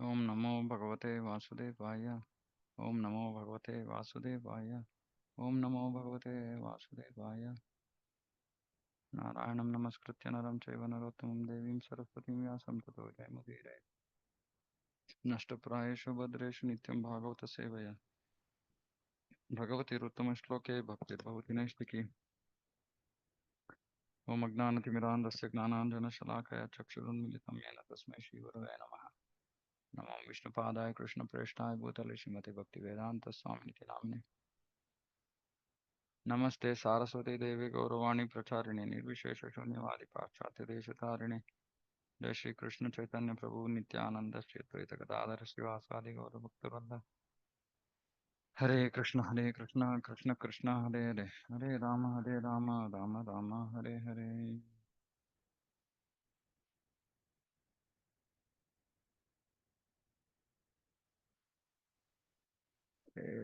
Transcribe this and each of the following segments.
ओम नमो भगवते वासुदेवाय। ओम नमो भगवते वासुदेवाय। ओम नमो भगवते वासुदेवाय। नारायणं नमस्कृत्य नरं चैव नरोत्तमं देवीं सरस्वतीं व्यासं ततो जयमुदीरये। नष्टप्रायेषु भद्रेषु नित्यं भागवतसेवया भगवतीरुत्तमश्लोके भक्तिर्भवति नैष्टिकी। ओम अज्ञानतिमिरान्धस्य ज्ञानाञ्जनशलाकया चक्षुरुन्मिलितं येन तस्मै श्रीगुरवे नमः। नमो विष्णुपादाय कृष्णप्रेष्ठाय भूतले श्रीमते भक्तिवेदान्तस्वामिनिति नामिने। नमस्ते सारस्वती देवी गौरवाणी प्रचारिणे निर्विशेष शून्यवादी पाश्चात्य देशतारिणे। जय श्री कृष्ण चैतन्य प्रभु नित्यानंद श्री अद्वैत गदाधर श्रीवासादि गौर भक्तवृंद। Hare Krishna Krishna Krishna Hare Hare Hare Rama Rama Rama Hare Hare.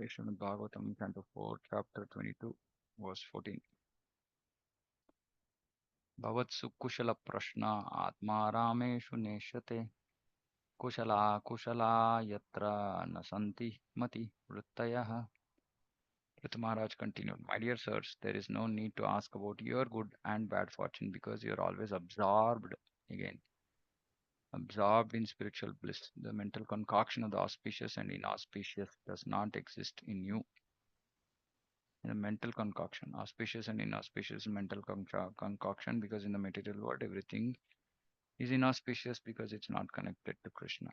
Srimad Bhagavatam canto 4 chapter 22 verse 14। भवत्सु कुशल प्रश्न आत्मा रामेषु नेष्यते कुशला कुशला यत्र न सन्ति मति वृत्तयः। Prthu Maharaj continued, my dear sirs, there is no need to ask about your good and bad fortune because you are always again, absorbed in spiritual bliss. The mental concoction of the auspicious and inauspicious does not exist in you. The mental concoction, auspicious and inauspicious mental concoction, because in the material world everything is inauspicious because it's not connected to Krishna.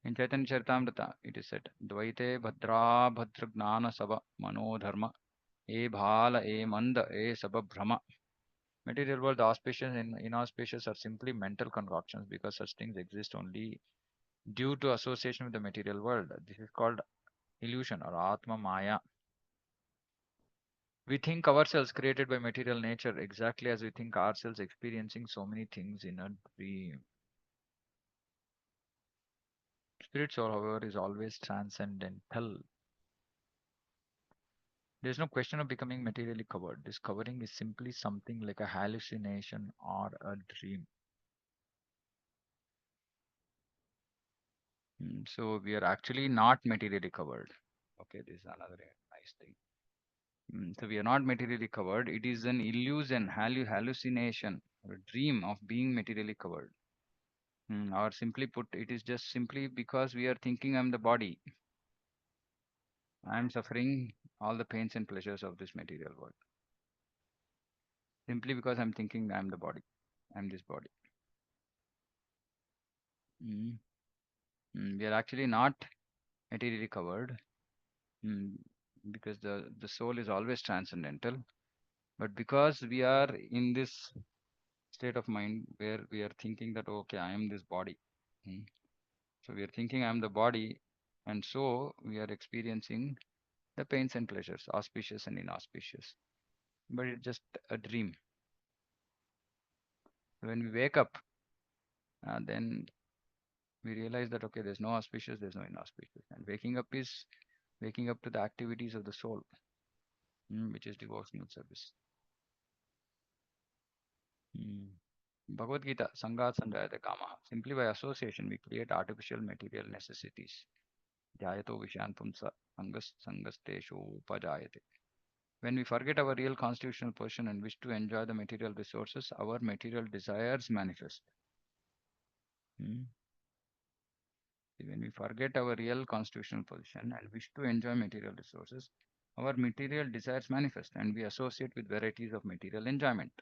In Chaitanya Charitamrita, it is said, Dvaite Bhadra Bhadra Gnana Sava Manodharma E Bhala E Manda E Sabha Brahma. Material world, the auspicious and inauspicious are simply mental concoctions because such things exist only due to association with the material world. This is called illusion or Atma Maya. We think ourselves created by material nature exactly as we think ourselves experiencing so many things in a dream. Spirit soul, however, is always transcendental. There is no question of becoming materially covered. This covering is simply something like a hallucination or a dream. So we are actually not materially covered. Okay, this is another nice thing. So we are not materially covered. It is an illusion, hallucination, or a dream of being materially covered. Or simply put, it is just simply because we are thinking I'm the body. I'm suffering all the pains and pleasures of this material world. Simply because I'm thinking I'm the body. I'm this body. Mm. We are actually not materially covered. Mm, because the soul is always transcendental, but because we are in this state of mind where we are thinking that okay, I am this body. Mm. So we are thinking I am the body, and so we are experiencing the pains and pleasures, auspicious and inauspicious, but it's just a dream. When we wake up, then we realize that okay, there's no auspicious, there's no inauspicious, and waking up is waking up to the activities of the soul, which is devotional service. Mm. Bhagavad Gita, Sangat Sanjayate Kama. Simply by association, we create artificial material necessities. Jayato Vishantumsa Sangas Sangasteshu Upajayate. When we forget our real constitutional position and wish to enjoy the material resources, our material desires manifest. Hmm. When we forget our real constitutional position and wish to enjoy material resources, our material desires manifest and we associate with varieties of material enjoyment.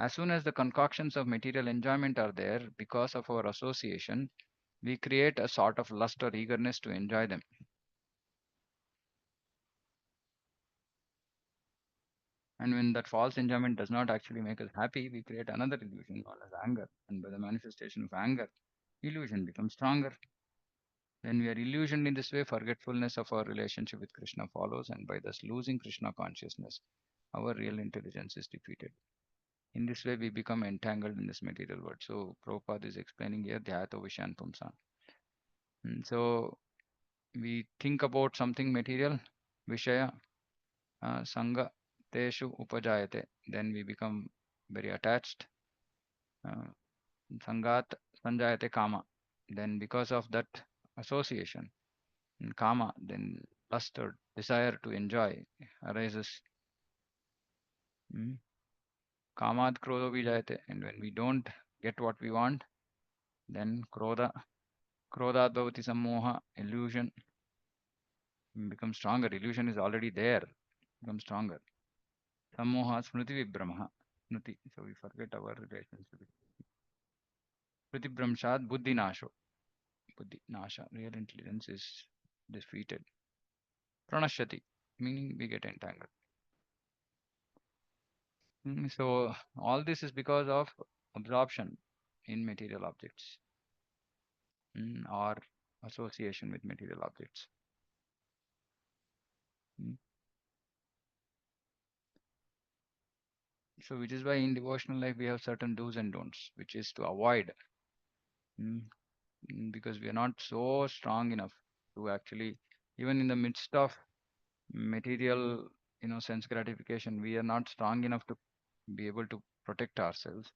As soon as the concoctions of material enjoyment are there, because of our association, we create a sort of lust or eagerness to enjoy them. And when that false enjoyment does not actually make us happy, we create another illusion known as anger. And by the manifestation of anger, illusion becomes stronger. When we are illusioned in this way, forgetfulness of our relationship with Krishna follows, and by thus losing Krishna consciousness, our real intelligence is defeated. In this way, we become entangled in this material world. So, Prabhupada is explaining here, Dhyato Vishan Pumsan. So, we think about something material, Vishaya, Sangha, Teshu Upajayate. Then we become very attached. Uh, Sangat Sanjayate Kama. Then because of that association, kama, then lust or desire to enjoy arises. Mm. Kamad krodho vijayate. And when we don't get what we want, then krodhat bhavati sammoha, illusion becomes stronger. Illusion is already there, becomes stronger. Sammoha smriti vibhramaha. Smriti. So we forget our relationship. Smriti bhramshat buddhi nasho. Buddhi nasha. Real intelligence is defeated. Pranashyati, meaning we get entangled. So all this is because of absorption in material objects, or association with material objects. Mm. So which is why in devotional life we have certain do's and don'ts, which is to avoid, mm, because we are not so strong enough to actually, even in the midst of material, sense gratification, we are not strong enough to be able to protect ourselves.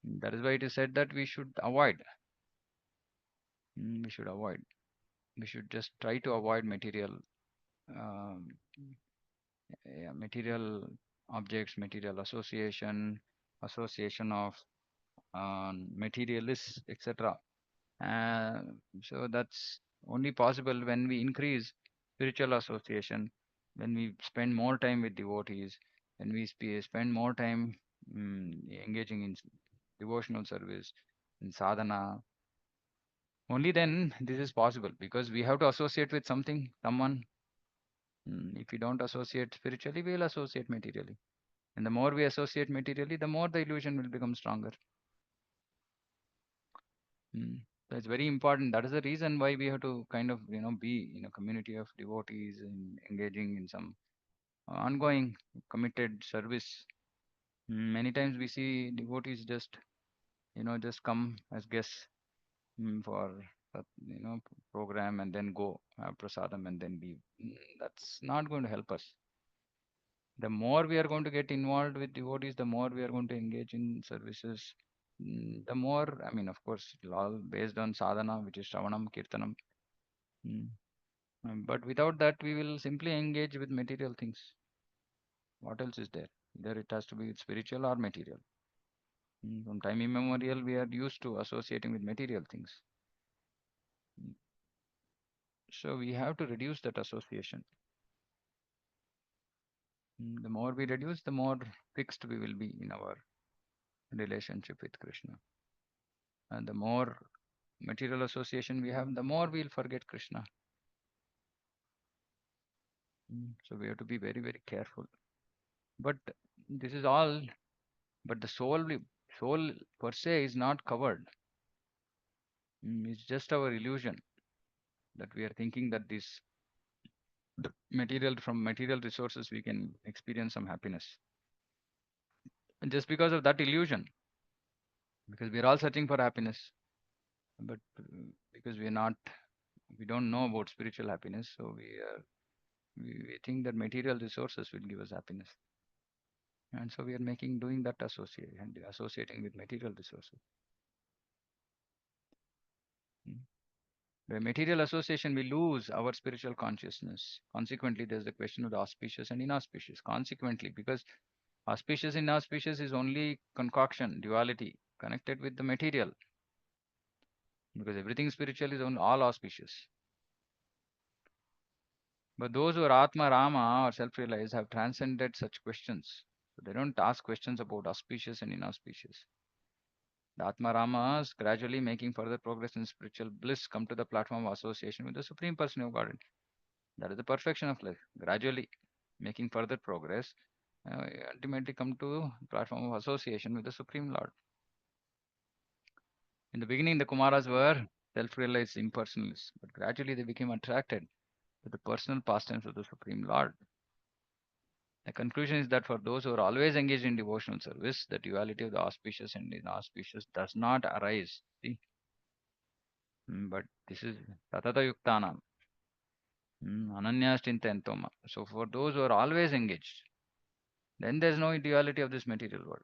That is why it is said that we should avoid. We should avoid. We should just try to avoid um, yeah, material objects, material association of materialists, etc. Uh, so that's only possible when we increase spiritual association, when we spend more time with devotees, when we spend more time engaging in devotional service, in sadhana. Only then this is possible because we have to associate with something, someone. If we don't associate spiritually, we will associate materially. And the more we associate materially, the more the illusion will become stronger. Mm. So it's very important. That is the reason why we have to kind of, be in a community of devotees and engaging in some ongoing committed service. Many times we see devotees just come as guests for program and then go have prasadam and then leave. That's not going to help us. The more we are going to get involved with devotees, the more we are going to engage in services. The more, I mean, of course, it'll all based on sadhana, which is Shravanam, Kirtanam. Mm. But without that, we will simply engage with material things. What else is there? Either it has to be spiritual or material. From time immemorial, we are used to associating with material things. Mm. So we have to reduce that association. The more we reduce, the more fixed we will be in our relationship with Krishna. And the more material association we have, the more we'll forget Krishna. So we have to be very, very careful. But this is all, but the soul per se is not covered. It's just our illusion that we are thinking that this the material from material resources we can experience some happiness. And just because of that illusion, because we are all searching for happiness, but because we don't know about spiritual happiness, so we think that material resources will give us happiness. And so we are doing that associating with material resources. Mm. By material association, we lose our spiritual consciousness. Consequently, there's the question of the auspicious and inauspicious. Consequently, because auspicious and inauspicious is only concoction, duality, connected with the material. Because everything spiritual is all auspicious. But those who are Atma, Rama, or self-realized have transcended such questions. So they don't ask questions about auspicious and inauspicious. The Atma Ramas, gradually making further progress in spiritual bliss, come to the platform of association with the Supreme Person of Godhead. That is the perfection of life. Gradually making further progress, ultimately come to the platform of association with the Supreme Lord. In the beginning, the Kumaras were self-realized impersonalists, but gradually they became attracted to the personal pastimes of the Supreme Lord. The conclusion is that for those who are always engaged in devotional service, the duality of the auspicious and inauspicious does not arise. See? But this is tatata yuktanam, ananyastintentoma. So for those who are always engaged, then there's no duality of this material world.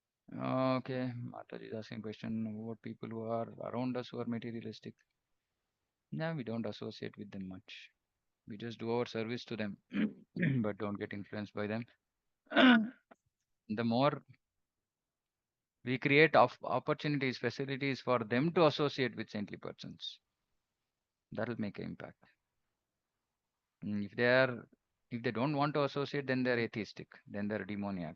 Okay, Mataji is asking question about people who are around us who are materialistic. Yeah, we don't associate with them much. We just do our service to them, but don't get influenced by them. The more we create opportunities, facilities for them to associate with saintly persons, that'll make an impact. If they are, if they don't want to associate, then they're atheistic, then they're demoniac.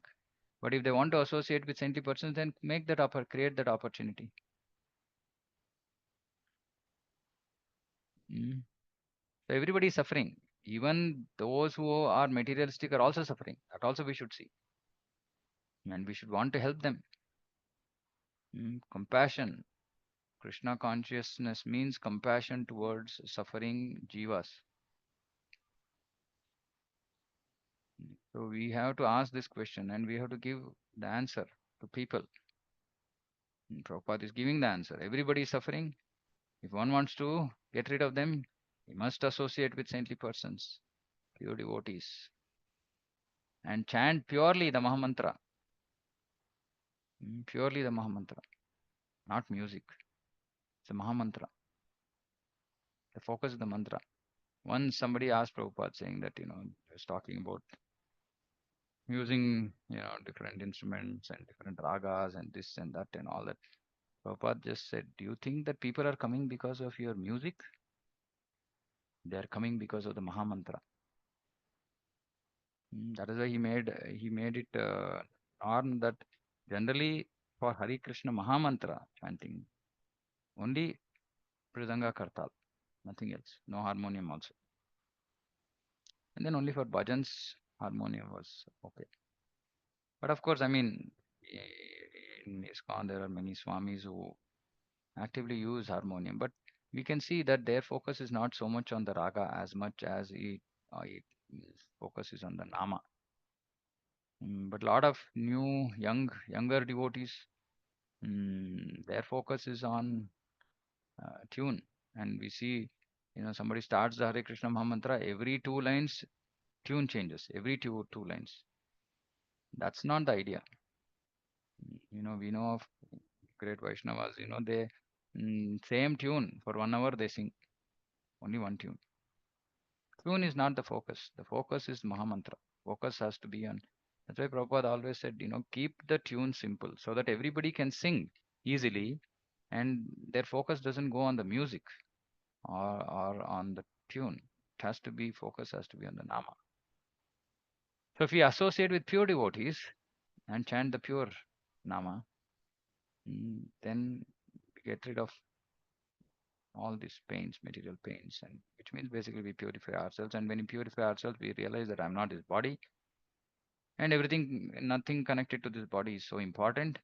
But if they want to associate with saintly persons, then make that create that opportunity. Mm. So everybody is suffering. Even those who are materialistic are also suffering. That also we should see, and we should want to help them. Compassion. Krishna consciousness means compassion towards suffering jivas. So we have to ask this question and we have to give the answer to people. Prabhupada is giving the answer. Everybody is suffering. If one wants to get rid of them, he must associate with saintly persons, pure devotees, and chant purely the Mahamantra. Purely the Mahamantra, not music. It's a Mahamantra. The focus is the mantra. Once somebody asked Prabhupada saying that, he was talking about using, different instruments and different ragas and this and that and all that. Prabhupada just said, do you think that people are coming because of your music? They are coming because of the Mahamantra. That is why he made it norm that generally for Hari Krishna Mahamantra chanting, only Pridanga Kartal, nothing else, no harmonium also. And then only for bhajans, harmonium was okay. But of course, I mean, in ISKCON there are many swamis who actively use harmonium, but we can see that their focus is not so much on the raga as much as it focus is on the nama. But a lot of younger devotees, their focus is on tune. And we see, somebody starts the Hare Krishna Mahamantra, every 2 lines, tune changes, every two lines. That's not the idea. We know of great Vaishnavas, they, same tune for 1 hour they sing, only one tune. Tune is not the focus. The focus is Mahamantra. Focus has to be on. That's why Prabhupada always said, keep the tune simple so that everybody can sing easily and their focus doesn't go on the music or on the tune. It has to be, focus has to be on the Nama. So if we associate with pure devotees and chant the pure Nama, then we get rid of all these pains, material pains, and which means basically we purify ourselves. And when we purify ourselves, we realize that I'm not this body, and everything, nothing connected to this body is so important.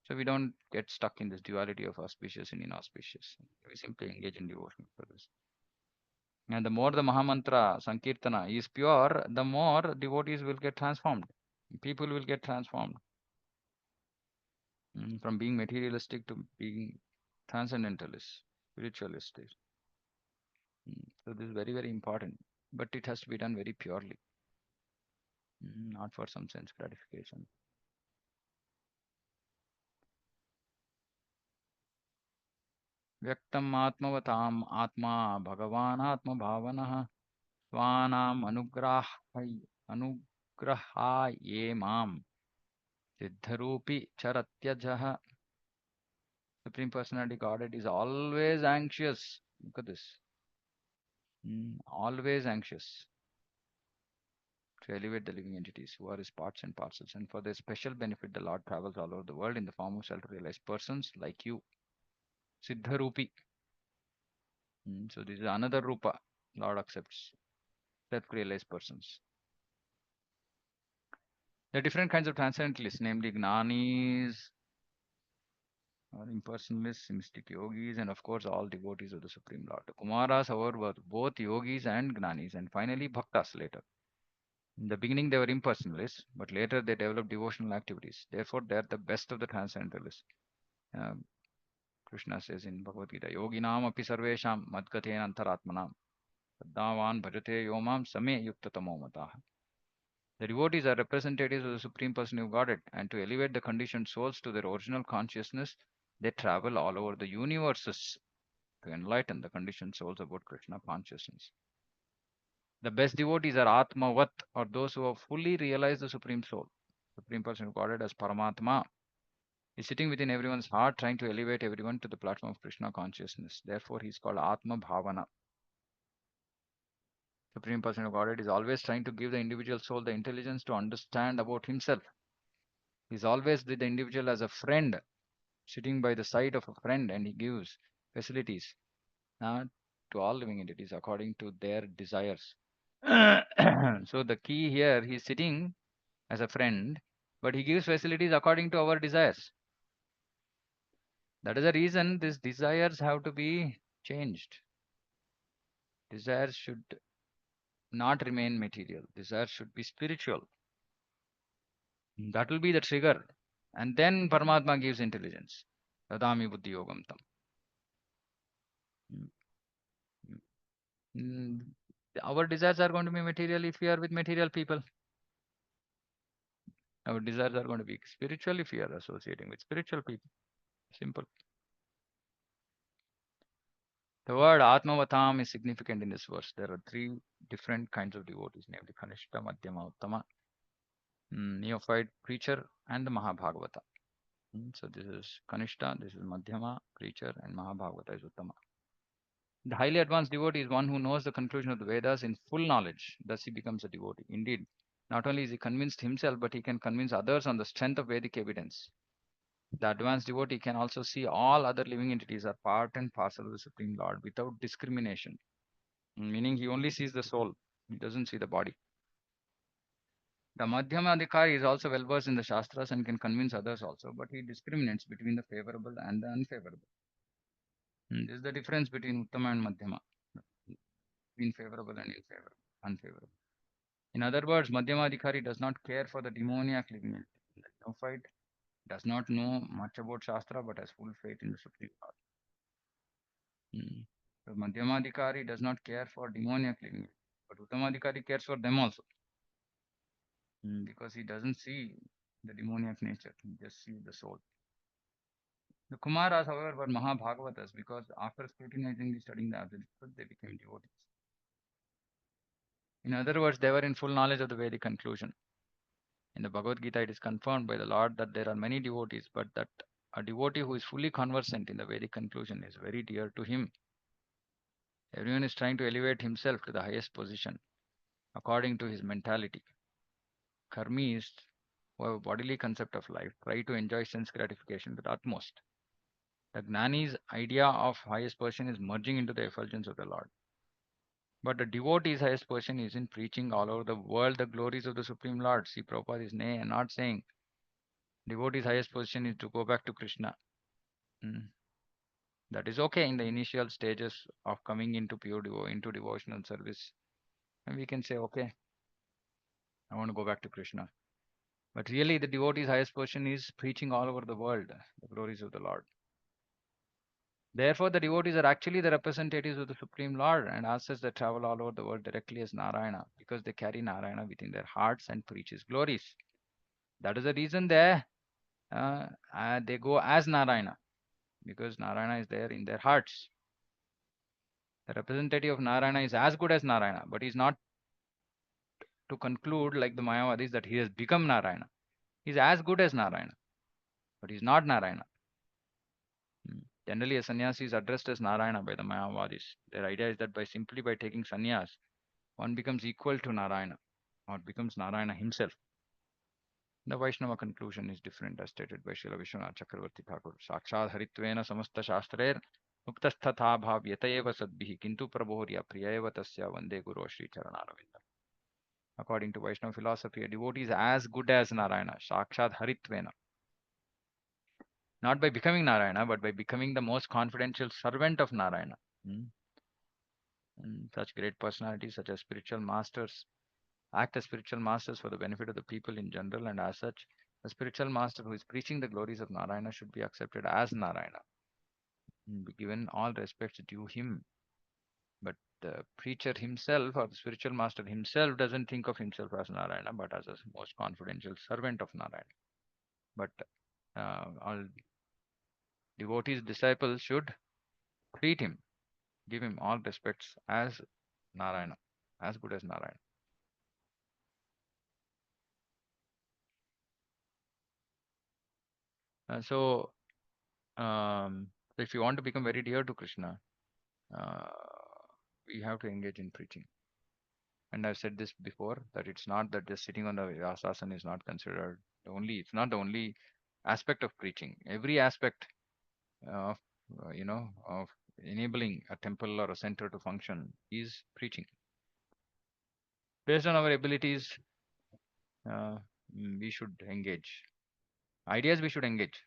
So we don't get stuck in this duality of auspicious and inauspicious. We simply engage in devotion for this. And the more the Mahamantra Sankirtana is pure, the more devotees will get transformed. People will get transformed from being materialistic to being transcendentalists, spiritualists. So this is very, very important. But it has to be done very purely, not for some sense gratification. व्यक्तम् आत्मवताम् आत्मा भगवान् आत्मभावनः स्वानाम् अनुग्रहाये माम् सिद्धरूपी चरत्यजः. Supreme Personality Godhead is always anxious. Look at this. Always anxious to elevate the living entities who are his parts and parcels. And for their special benefit, the Lord travels all over the world in the form of self-realized persons like you. Siddharupi. So this is another Rupa Lord accepts. Self-realized persons. There are different kinds of transcendentalists, namely Gnanis, or impersonalists, mystic yogis, and of course all devotees of the Supreme Lord. The Kumaras, however, were both yogis and Gnanis, and finally Bhaktas later. In the beginning, they were impersonalists, but later they developed devotional activities. Therefore, they are the best of the transcendentalists. Uh, Krishna says in Bhagavad Gita, Yoginam api sarvesham madgatena antaratmanam Saddavan bhajate yomam same yuktatamo matah. The devotees are representatives of the Supreme Person of Godhead, and to elevate the conditioned souls to their original consciousness, they travel all over the universes to enlighten the conditioned souls about Krishna consciousness. The best devotees are Atmavat, or those who have fully realized the Supreme Soul. Supreme Person of Godhead as Paramatma is sitting within everyone's heart, trying to elevate everyone to the platform of Krishna consciousness. Therefore, he is called Atma Bhavana. Supreme Person of Godhead is always trying to give the individual soul the intelligence to understand about himself. He is always with the individual as a friend, sitting by the side of a friend, and he gives facilities to all living entities according to their desires. So the key here, he is sitting as a friend, but he gives facilities according to our desires. That is the reason these desires have to be changed. Desires should not remain material. Desires should be spiritual. That will be the trigger. And then Paramatma gives intelligence. Dadami buddhi yogam tam. Mm, mm, mm. Our desires are going to be material if we are with material people. Our desires are going to be spiritual if we are associating with spiritual people. Simple. The word Atmavatam is significant in this verse. There are three different kinds of devotees, namely Kanishta, Madhyama, Uttama, neophyte, preacher, and the Mahabhagavata. So this is Kanishta, this is Madhyama, preacher, and Mahabhagavata is Uttama. The highly advanced devotee is one who knows the conclusion of the Vedas in full knowledge. Thus he becomes a devotee. Indeed, not only is he convinced himself, but he can convince others on the strength of Vedic evidence. The advanced devotee can also see all other living entities are part and parcel of the Supreme Lord without discrimination. Meaning he only sees the soul, he doesn't see the body. The Madhyama Adhikari is also well versed in the Shastras and can convince others also, but he discriminates between the favorable and the unfavorable. This is the difference between Uttama and Madhyama, between favorable and unfavorable. In other words, Madhyama Adhikari does not care for the demoniac living entity. The neophyte does not know much about Shastra but has full faith in the Supreme Lord. The Madhyama Adhikari does not care for demoniac living entities, but Uttama Adhikari cares for them also. Because he doesn't see the demoniac nature, he just sees the soul. The Kumaras, however, were Mahabhagavatas because after scrutinizingly studying the absolute truth, they became devotees. In other words, they were in full knowledge of the Vedic conclusion. In the Bhagavad Gita, it is confirmed by the Lord that there are many devotees, but that a devotee who is fully conversant in the Vedic conclusion is very dear to him. Everyone is trying to elevate himself to the highest position according to his mentality. Karmis, who have a bodily concept of life, try to enjoy sense gratification to the utmost. The Gnani's idea of highest position is merging into the effulgence of the Lord. But the devotee's highest position is in preaching all over the world the glories of the Supreme Lord. See, Prabhupada is not saying devotee's highest position is to go back to Krishna. That is okay in the initial stages of coming into into devotional service. And we can say, okay, I want to go back to Krishna. But really, the devotee's highest position is preaching all over the world the glories of the Lord. Therefore, the devotees are actually the representatives of the Supreme Lord, and as such, they travel all over the world directly as Narayana because they carry Narayana within their hearts and preach his glories. That is the reason they go as Narayana because Narayana is there in their hearts. The representative of Narayana is as good as Narayana, but he's not to conclude like the Mayavadis that he has become Narayana. He's as good as Narayana, but he's not Narayana. Generally, a sannyasi is addressed as Narayana by the Mayavadis. Their idea is that simply by taking sannyas, one becomes equal to Narayana or becomes Narayana himself. The Vaishnava conclusion is different as stated by Srila Vishwanath Chakravarti Thakur. Sakshad haritvena samasta shastrer muktasthatha bhavyata eva sadbhihi kintu prabhorya priya eva tasya vande guru Shri Charanaravindam. According to Vaishnava philosophy, a devotee is as good as Narayana, Sakshad haritvena. Not by becoming Narayana, but by becoming the most confidential servant of Narayana. Such great personalities, such as spiritual masters, act as spiritual masters for the benefit of the people in general, and as such, a spiritual master who is preaching the glories of Narayana should be accepted as Narayana, be given all respects due him. But the preacher himself or the spiritual master himself doesn't think of himself as Narayana, but as a most confidential servant of Narayana. But all devotees, disciples should treat him, give him all respects as Narayana, as good as Narayana. So, if you want to become very dear to Krishna, uh, we have to engage in preaching. And I've said this before that it's not that just sitting on the Vyasasana is not considered the only, it's not the only aspect of preaching. Every aspect of, of enabling a temple or a center to function is preaching. Based on our abilities, uh, we should engage. Ideas we should engage.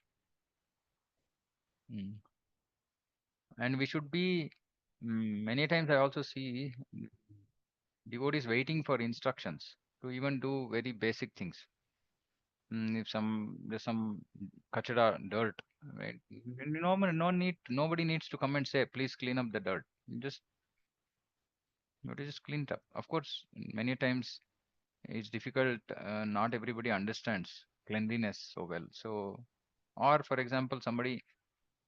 Mm. And we should be, many times I also see devotees waiting for instructions to even do very basic things. If there's some kachada dirt, right? Nobody needs to come and say, please clean up the dirt. You just clean it up. Of course, many times it's difficult. Not everybody understands cleanliness so well. So, or for example, somebody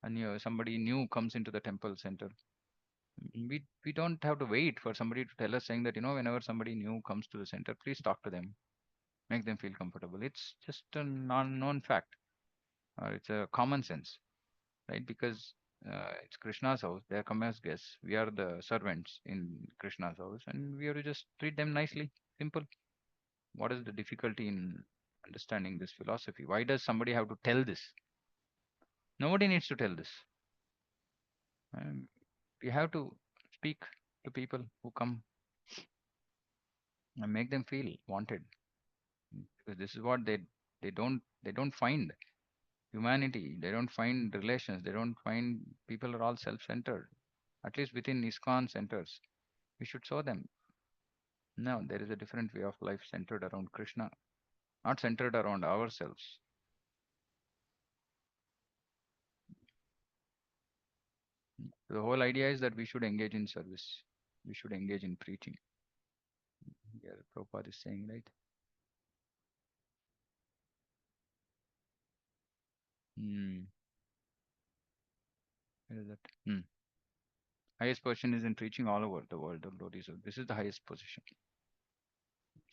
new comes into the temple center. We don't have to wait for somebody to tell us saying that whenever somebody new comes to the center, please talk to them, make them feel comfortable. It's just a non-known fact, or it's a common sense, right? Because it's Krishna's house. They are come as guests. We are the servants in Krishna's house, and we have to just treat them nicely. Simple. What is the difficulty in understanding this philosophy? Why does somebody have to tell this? Nobody needs to tell this. Um, we have to speak to people who come and make them feel wanted, because this is what they don't find humanity. They don't find relations. They don't find people are all self-centered. At least within ISKCON centers, we should show them. No, there is a different way of life centered around Krishna, not centered around ourselves. The whole idea is that we should engage in service. We should engage in preaching. Yeah, Prabhupada is saying, right? Hmm. Where is that? Highest position is in preaching all over the world, the devotees. So this is the highest position.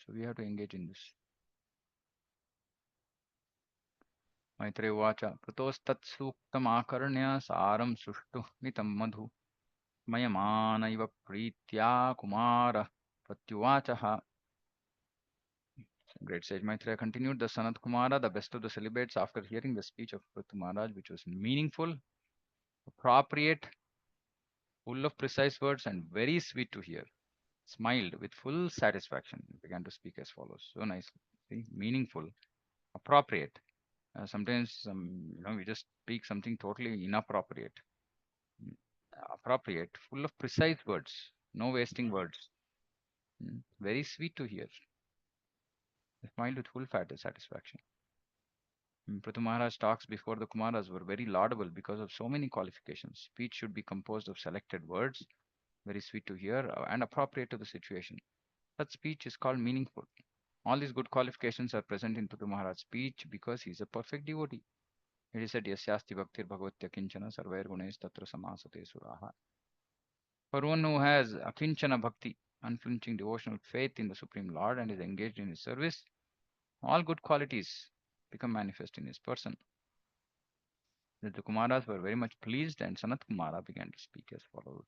So we have to engage in this. Maitreya Uvacha Pratostat saram sushtu mitam madhu mayamana iva pritya kumara pratyuvachaha. Great sage Maitreya continued, the Sanat Kumara, the best of the celibates, after hearing the speech of Prthu Maharaj, which was meaningful, appropriate, full of precise words, and very sweet to hear, smiled with full satisfaction, and began to speak as follows. So nice, see, meaningful, appropriate. Sometimes we just speak something totally inappropriate. Mm, Appropriate, full of precise words, no wasting words. Very sweet to hear. Smiled with full satisfaction. Prthu Maharaj talks before the Kumaras were very laudable because of so many qualifications. Speech should be composed of selected words, very sweet to hear, and appropriate to the situation. Such speech is called meaningful. All these good qualifications are present in Prthu Maharaj's speech because he is a perfect devotee. It is said, Yasyasti Bhaktir Bhagavatya Kinchana Sarvair Gunes Tatra Samasate Suraha. For one who has Akinchana Bhakti, unflinching devotional faith in the Supreme Lord, and is engaged in his service, all good qualities become manifest in his person. The Kumaras were very much pleased, and Sanat Kumara began to speak as follows.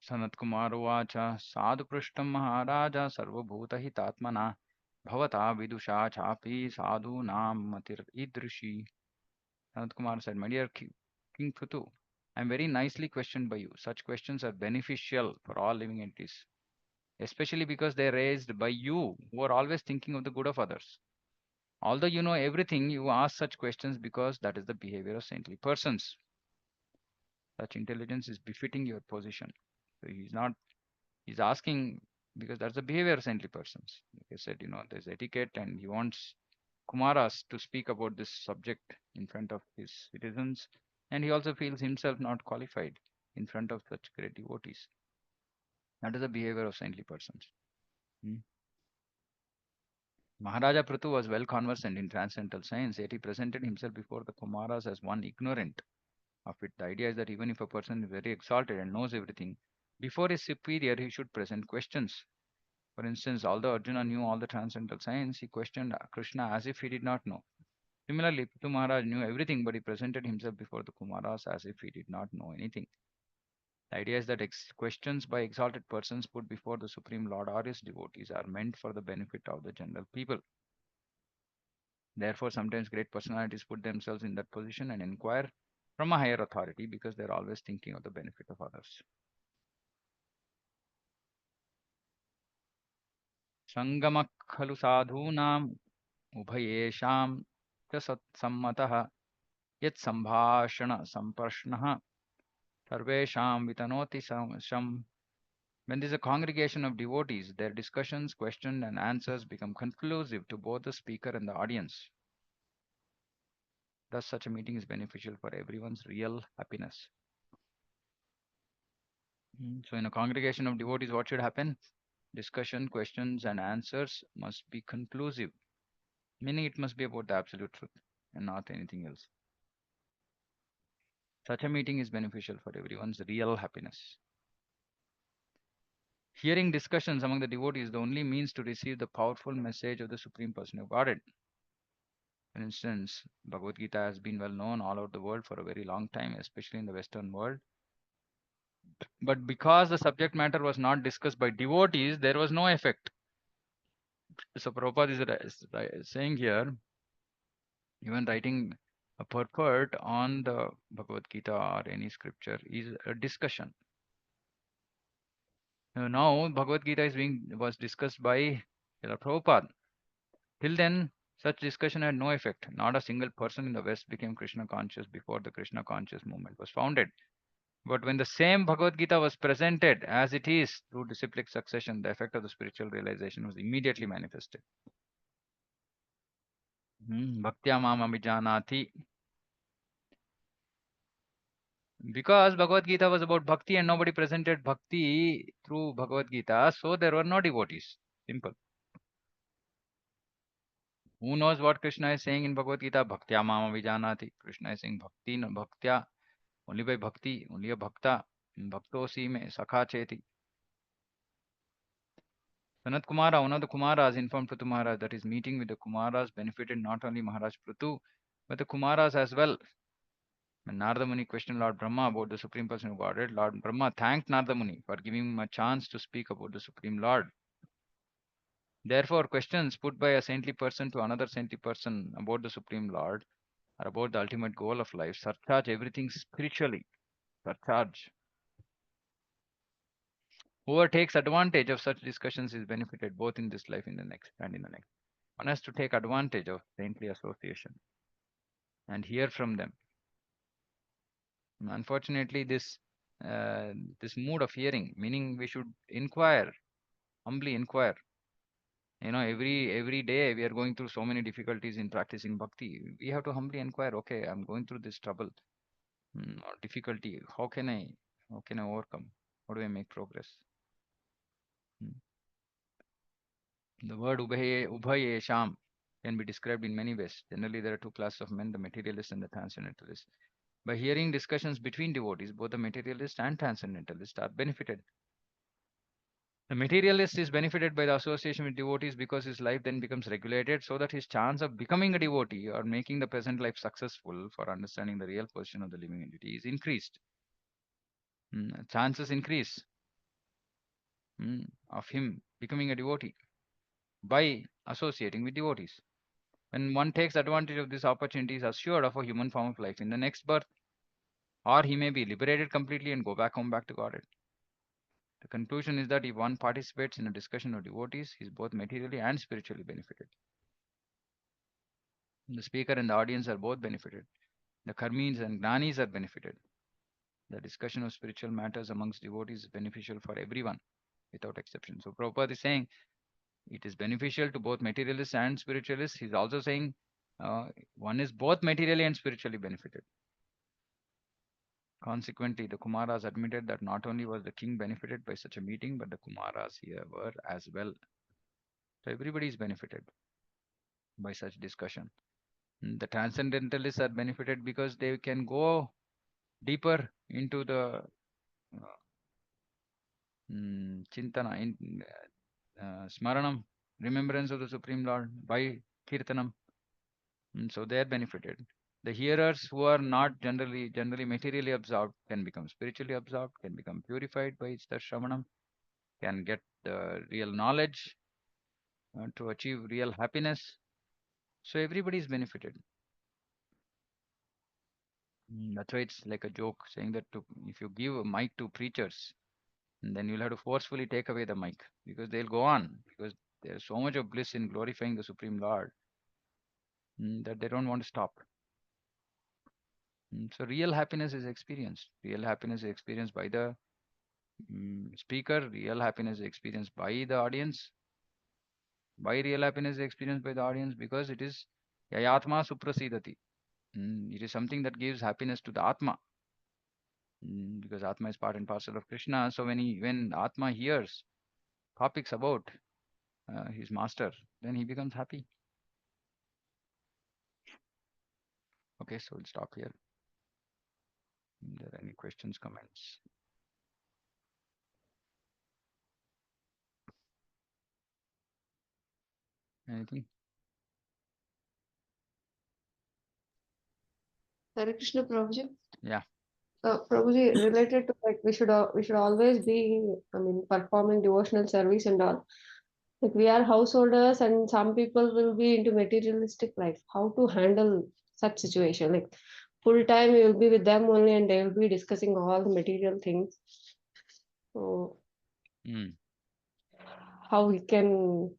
Sanat Kumar Uvacha Sadhu Prishtam Maharaja Sarvabhuta Hitatmana Bhavata Vidusha Chapi Sadhu Nam Matir Idrishi. Sanat Kumar said, my dear King Prithu, I am very nicely questioned by you. Such questions are beneficial for all living entities, especially because they are raised by you, who are always thinking of the good of others. Although you know everything, you ask such questions because that is the behavior of saintly persons. Such intelligence is befitting your position. So he's asking because that's the behavior of saintly persons. Like I said, there's etiquette, and he wants Kumaras to speak about this subject in front of his citizens. And he also feels himself not qualified in front of such great devotees. That is the behavior of saintly persons. Hmm. Maharaja Prthu was well conversant in transcendental science, yet he presented himself before the Kumaras as one ignorant of it. The idea is that even if a person is very exalted and knows everything, before his superior he should present questions. For instance, although Arjuna knew all the transcendental science, he questioned Krishna as if he did not know. Similarly, Prthu Maharaj knew everything, but he presented himself before the Kumaras as if he did not know anything. The idea is that questions by exalted persons put before the Supreme Lord or his devotees are meant for the benefit of the general people. Therefore, sometimes great personalities put themselves in that position and inquire from a higher authority because they're always thinking of the benefit of others. Sangamak khalu sadhunam ubhayesham cha satsammatah yat sambhashana samprashnah sarvesham vitanoti sham. When there is a congregation of devotees, their discussions, questions, and answers become conclusive to both the speaker and the audience. Thus, such a meeting is beneficial for everyone's real happiness. So, in a congregation of devotees, what should happen? Discussion, questions, and answers must be conclusive, meaning it must be about the absolute truth and not anything else. Such a meeting is beneficial for everyone's real happiness. Hearing discussions among the devotees is the only means to receive the powerful message of the Supreme Person of Godhead. For instance, Bhagavad Gita has been well known all over the world for a very long time, especially in the Western world. But because the subject matter was not discussed by devotees, there was no effect. So Prabhupada is saying here, even writing a purport on the Bhagavad Gita or any scripture is a discussion. Now Bhagavad Gita was discussed by Prabhupada. Till then, such discussion had no effect. Not a single person in the West became Krishna conscious before the Krishna conscious movement was founded. But when the same Bhagavad Gita was presented as it is through disciplic succession, the effect of the spiritual realization was immediately manifested. Bhaktya mam abhijanati. Because Bhagavad Gita was about bhakti and nobody presented bhakti through Bhagavad Gita, so there were no devotees. Simple. Who knows what Krishna is saying in Bhagavad Gita? Bhaktya mam abhijanati. Krishna is saying bhakti, no bhaktya. Only by bhakti, only a bhakta. Bhaktosi me sakha cheti. Sanat Kumara, one of the Kumaras, informed Prthu Maharaj that his meeting with the Kumaras benefited not only Maharaj Prthu, but the Kumaras as well. When Narada Muni questioned Lord Brahma about the Supreme Person of Godhead, Lord Brahma thanked Narada Muni for giving him a chance to speak about the Supreme Lord. Therefore, questions put by a saintly person to another saintly person about the Supreme Lord are about the ultimate goal of life. Surcharge everything spiritually. Surcharge. Whoever takes advantage of such discussions is benefited both in this life in the next and in the next. One has to take advantage of saintly association and hear from them. Unfortunately, this mood of hearing, meaning we should inquire, humbly inquire. Every day we are going through so many difficulties in practicing bhakti. We have to humbly inquire. Okay, I'm going through this trouble or difficulty. How can I overcome? How do I make progress? Hmm. The word ubhayesham can be described in many ways. Generally, there are two classes of men: the materialist and the transcendentalist. By hearing discussions between devotees, both the materialist and transcendentalist are benefited. The materialist is benefited by the association with devotees because his life then becomes regulated so that his chance of becoming a devotee or making the present life successful for understanding the real position of the living entity is increased. Chances increase of him becoming a devotee by associating with devotees. When one takes advantage of this opportunity, he is assured of a human form of life in the next birth, or he may be liberated completely and go back home back to Godhead. The conclusion is that if one participates in a discussion of devotees, he is both materially and spiritually benefited. The speaker and the audience are both benefited. The karmis and gnanis are benefited. The discussion of spiritual matters amongst devotees is beneficial for everyone without exception. So Prabhupada is saying it is beneficial to both materialists and spiritualists. He's also saying one is both materially and spiritually benefited. Consequently, the Kumaras admitted that not only was the king benefited by such a meeting, but the Kumaras here were as well. So everybody is benefited by such discussion. The transcendentalists are benefited because they can go deeper into the chintana, smaranam, remembrance of the Supreme Lord by kirtanam. So they are benefited. The hearers who are not generally materially absorbed can become spiritually absorbed, can become purified by the shravanam, can get the real knowledge to achieve real happiness. So everybody is benefited. That's why it's like a joke saying that if you give a mic to preachers, then you'll have to forcefully take away the mic because they'll go on because there's so much of bliss in glorifying the Supreme Lord that they don't want to stop. So real happiness is experienced. Real happiness is experienced by the speaker. Real happiness is experienced by the audience. Why real happiness is experienced by the audience? Because it is yayatma suprasidati. It is something that gives happiness to the atma. Because atma is part and parcel of Krishna. So when atma hears topics about his master, then he becomes happy. Okay, so we'll stop here. Are there any questions, comments? Anything? Hare Krishna Prabhuji. Yeah. Prabhuji, related to like we should always be, I mean, performing devotional service and all. Like we are householders, and some people will be into materialistic life. How to handle such situation? Like full time, you will be with them only, and they will be discussing all the material things. So Mm. how we can?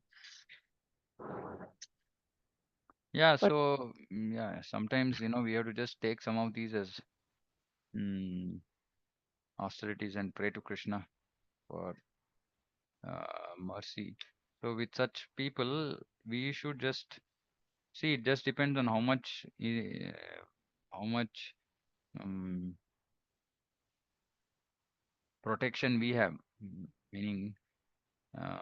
Yeah. But So yeah, sometimes we have to just take some of these as mm, austerities and pray to Krishna for mercy. So with such people, we should just see. It just depends on how much um, protection we have. Meaning, uh,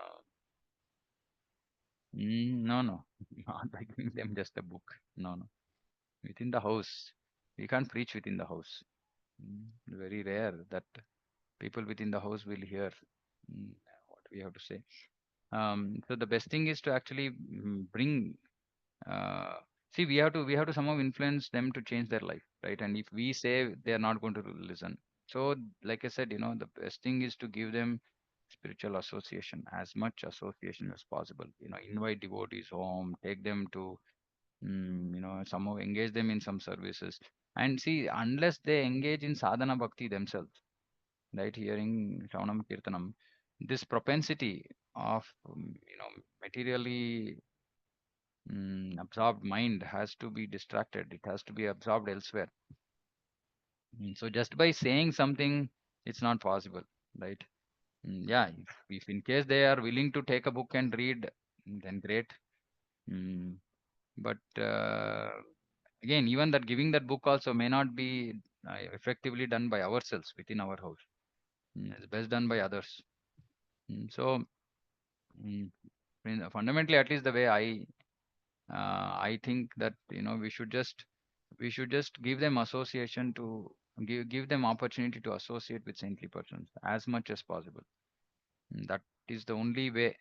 no, no, not by giving them just a book. No, no. Within the house, we can't preach within the house. Very rare that people within the house will hear what we have to say. So the best thing is to actually bring. Uh, See, we have to somehow influence them to change their life, right? And if we say they are not going to listen, so like I said, the best thing is to give them spiritual association, as much association as possible. Invite devotees home, take them to, somehow engage them in some services. And see, unless they engage in sadhana bhakti themselves, right, hearing Shravanam Kirtanam, this propensity of, materially absorbed mind has to be distracted. It has to be absorbed elsewhere. So just by saying something, it's not possible, right? Yeah, if in case they are willing to take a book and read, then great. Mm, but again, even that giving that book also may not be effectively done by ourselves within our house. It's best done by others. So mm, fundamentally, at least the way I think that we should just give them association to give them opportunity to associate with saintly persons as much as possible. That is the only way.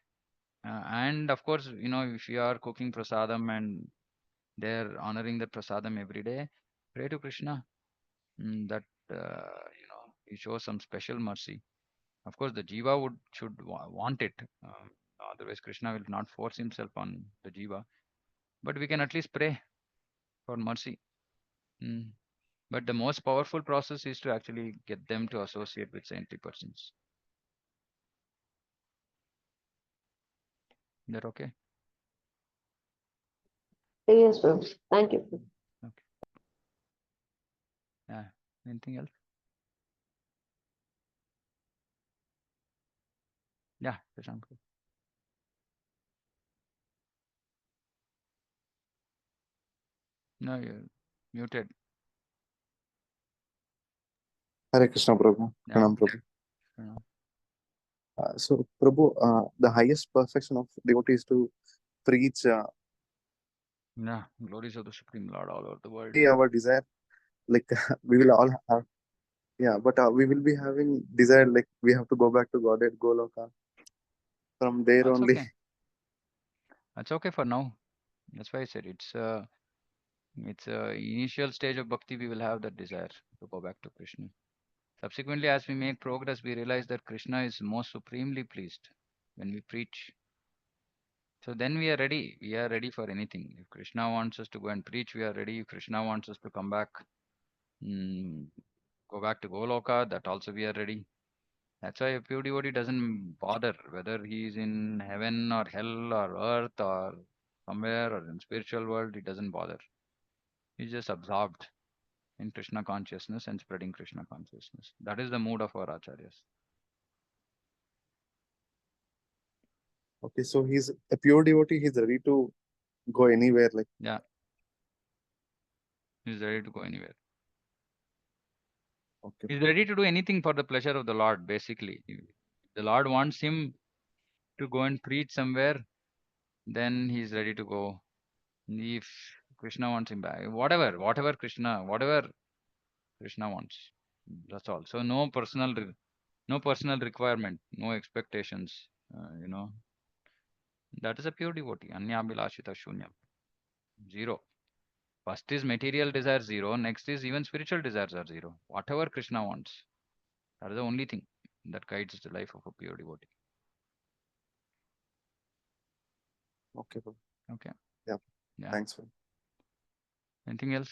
And of course, if you are cooking prasadam and they're honoring the prasadam every day, pray to Krishna that he shows some special mercy. Of course, the jiva should want it. Otherwise, Krishna will not force himself on the jiva. But we can at least pray for mercy. Mm. But the most powerful process is to actually get them to associate with saintly persons. Is that okay? yes, Prabhuji. Thank you. Okay. Yeah. Anything else? Yeah, Shashank. No, you're muted. Hare Krishna, Prabhu. Yeah. Pranam, Prabhu. Yeah. So, Prabhu, the highest perfection of devotee is to preach. Yeah. Glories of the Supreme Lord all over the world. Our desire, like we will all have, yeah, but we will be having desire, like we have to go back to Godhead, Goloka. From there That's only. okay. That's okay for now. That's why I said it's a initial stage of bhakti. We will have that desire to go back to Krishna. Subsequently, as we make progress, we realize that Krishna is most supremely pleased when we preach. So then we are ready. We are ready for anything. If Krishna wants us to go and preach, we are ready. If Krishna wants us to come back, mm, go back to Goloka, that also we are ready. That's why a pure devotee doesn't bother whether he is in heaven or hell or earth or somewhere or in spiritual world. He doesn't bother. He's just absorbed in Krishna consciousness and spreading Krishna consciousness. That is the mood of our acharyas. Okay, so he's a pure devotee. He's ready to go anywhere. Like, Yeah, he's ready to go anywhere. okay, He's ready to do anything for the pleasure of the Lord, basically. If the Lord wants him to go and preach somewhere, then he's ready to go. If Krishna wants him back, whatever Krishna wants. That's all. So no personal requirement, no expectations. That is a pure devotee. Anyabhilashita shunyam. Zero. First is material desire zero. Next is even spiritual desires are zero. Whatever Krishna wants. That is the only thing that guides the life of a pure devotee. okay, Prabhu. Okay. Yeah, Yeah. thanks for. Anything else?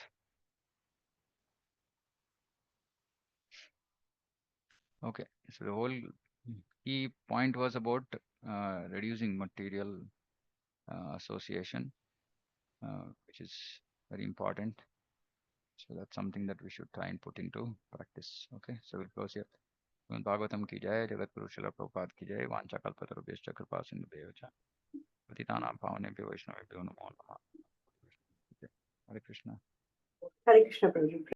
Okay. So the whole key point was about reducing material association, which is very important. So that's something that we should try and put into practice. Okay. So we'll close here. Bhagavatam ki jai, Jagat Guru Srila Prabhupada ki jai, Vancha Kalpatarubhyascha Kripa Sindhubhyo Patitanam Pavanebhyo Vaishnavebhyo Namo Namah. Okay. Hare Krishna. Hare Krishna, Prabhuji.